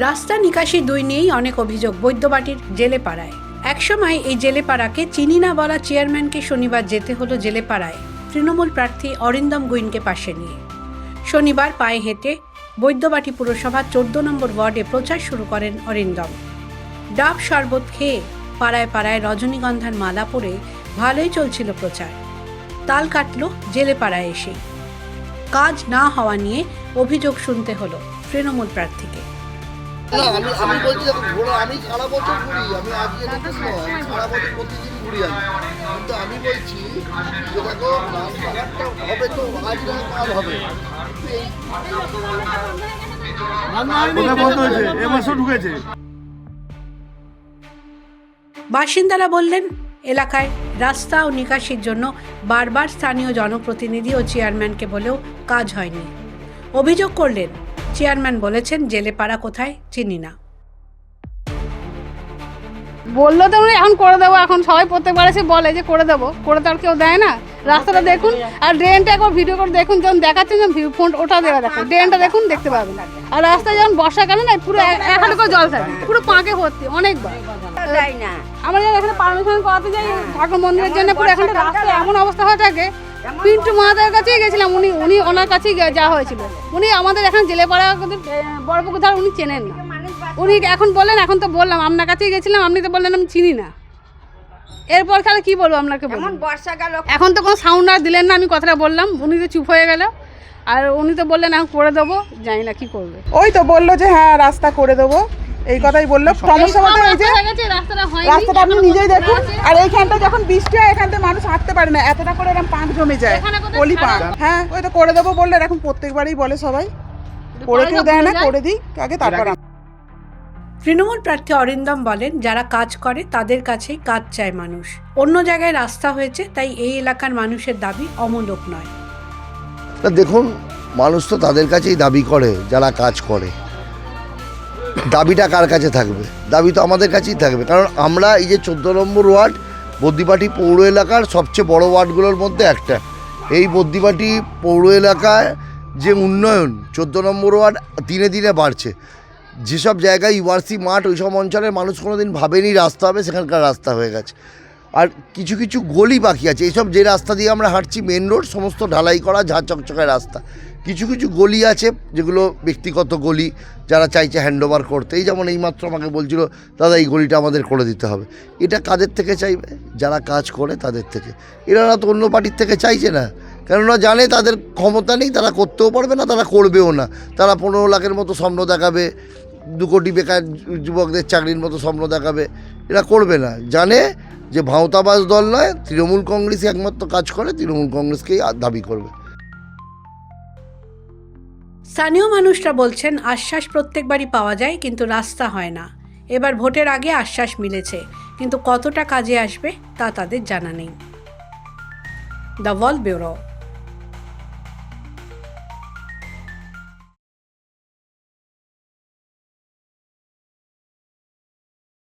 রাস্তা নিকাশি 2 নিয়েই অনেক অভিযোগ বৈদ্যবাটির জেলেপাড়ায়। একসময় এই জেলেপাড়াকে চিনি না বলা চেয়ারম্যানকে শনিবার যেতে হলো জেলেপাড়ায় তৃণমূল প্রার্থী অরিন্দম গুইনকে পাশে নিয়ে। শনিবার পায়ে হেঁটে বৈদ্যবাটি পুরসভার 14 নম্বর ওয়ার্ডে প্রচার শুরু করেন অরিন্দম। ডাব শরবত খেয়ে পাড়ায় পাড়ায় রজনীগন্ধার মালা পরে ভালোই চলছিল প্রচার। তাল কাটল জেলেপাড়ায় এসে। কাজ না হওয়া নিয়ে অভিযোগ শুনতে হলো তৃণমূল প্রার্থীকে। না, আমি বলছি দেখো ঘোরা আমি সারা বছর ঘুরি, আমি আজকে নতুন নয়, আমি সারা বছর প্রতিদিন ঘুরি আমি। কিন্তু আমি বলছি যে দেখো রাস্তাঘাটটা হবে তো আজ না কাল হবে। বাসিন্দারা বললেন, এলাকায় রাস্তা ও নিকাশির জন্য বারবার স্থানীয় জনপ্রতিনিধি ও চেয়ারম্যানকে বলেও কাজ হয়নি। অভিযোগ করলেন, চেয়ারম্যান বলেছেন জেলেপাড়া কোথায় চিনি না। বললো তো এখন করে দেবো, এখন সবাই প্রত্যেকবার এসে বলে যে করে দেবো, করে তো আর কেউ দেয় না। রাস্তাটা দেখুন আর ড্রেনটা একবার ভিডিও করে দেখুন, যখন দেখাচ্ছেন যখন ফোন ওটা দেওয়া দেখুন, ড্রেনটা দেখুন দেখতে পাবেন। আর রাস্তায় যখন বর্ষাকালে না পুরো এক হাঁটু করে জল থাকে, পুরো পাঁকে ভর্তি অনেকবার। আমরা যখন এখানে পারমিশন করাতে যাই ঠাকুর মন্দিরের জন্য, পুরো এখানে রাস্তায় এমন অবস্থা হয়ে থাকে। পিন্টু মহাদের কাছেই গেছিলাম, উনি ওনার কাছেই যাওয়া হয়েছিল। উনি আমাদের এখানে জেলেপাড়া বড়পুকুর ধার উনি চেনেন না। উনি এখন বললেন, এখন তো বললাম আপনার কাছেই গেছিলাম, আপনি তো বললেন আমি চিনি না। এরপর তাহলে কি বলবো আপনাকে? এখন তো কোনো সাউন্ড আর দিলেন না, আমি কথাটা বললাম, উনি তো চুপ হয়ে গেল। আর উনি তো বললেন এখন করে দেবো, জানি না কি করবে। ওই তো বললো যে হ্যাঁ রাস্তা করে দেবো, এই কথাই বললো। সমস্যা বলতে এই যে রাস্তাটা আপনি নিজেই দেখুন। আর এইখানটা যখন বৃষ্টি হয় এখানটা মানুষ হাঁটতে পারে না, এতটা করে এরকম পাঁক জমে যায়, পলি পাঁক। হ্যাঁ ওই তো করে দেবো বললো, এরকম প্রত্যেকবারই বলে সবাই, করে কেউ দেয় না, করে দিই আগে তারপর। তৃণমূল প্রার্থী অরিন্দম বলেন, যারা কাজ করে তাদের কাছেই কাজ চায় মানুষ। অন্য জায়গায় রাস্তা হয়েছে, তাই এই এলাকার মানুষের দাবি অমূলক নয়। দেখুন মানুষ তো তাদের কাছেই দাবি করে যারা কাজ করে। দাবিটা কার কাছে থাকবে? দাবি তো আমাদের কাছেই থাকবে, কারণ আমরা এই যে 14 নম্বর ওয়ার্ড বদ্দিপাটি পৌর এলাকার সবচেয়ে বড় ওয়ার্ডগুলোর মধ্যে একটা। এই বদ্দিপাটি পৌর এলাকায় যে উন্নয়ন 14 নম্বর ওয়ার্ড দিনে দিনে বাড়ছে। যেসব জায়গায় ইউআরসি মাঠ ওই সব অঞ্চলের মানুষ কোনো দিন ভাবেনি রাস্তা হবে, সেখানকার রাস্তা হয়ে গেছে। আর কিছু কিছু গলি বাকি আছে। এইসব যে রাস্তা দিয়ে আমরা হাঁটছি মেন রোড সমস্ত ঢালাই করা ঝাঁ চকচকে রাস্তা। কিছু কিছু গলি আছে যেগুলো ব্যক্তিগত গলি, যারা চাইছে হ্যান্ডওভার করতে। এই যেমন এইমাত্র আমাকে বলছিল দাদা এই গলিটা আমাদের করে দিতে হবে। এটা কাদের থেকে চাইবে? যারা কাজ করে তাদের থেকে। এরা তো অন্য পার্টির থেকে চাইছে না, কেননা জানে তাদের ক্ষমতা নেই, তারা করতেও পারবে না, তারা করবেও না। তারা 15 লাখের মতো স্বপ্ন দেখাবে, 2 কোটি বেকার যুবকদের চাকরির মতো স্বপ্ন দেখাবে। এরা করবে না, জানে যে ভাঁওতাবাজ দল নয়, তৃণমূল কংগ্রেসই একমাত্র কাজ করে, তৃণমূল কংগ্রেসকেই দাবি করবে। স্থানীয় মানুষরা বলছেন, আশ্বাস প্রত্যেকবারই পাওয়া যায় কিন্তু রাস্তা হয় না। এবার ভোটের আগে আশ্বাস মিলেছে, কিন্তু কতটা কাজে আসবে তা তাদের জানা নেই। The wall bureau.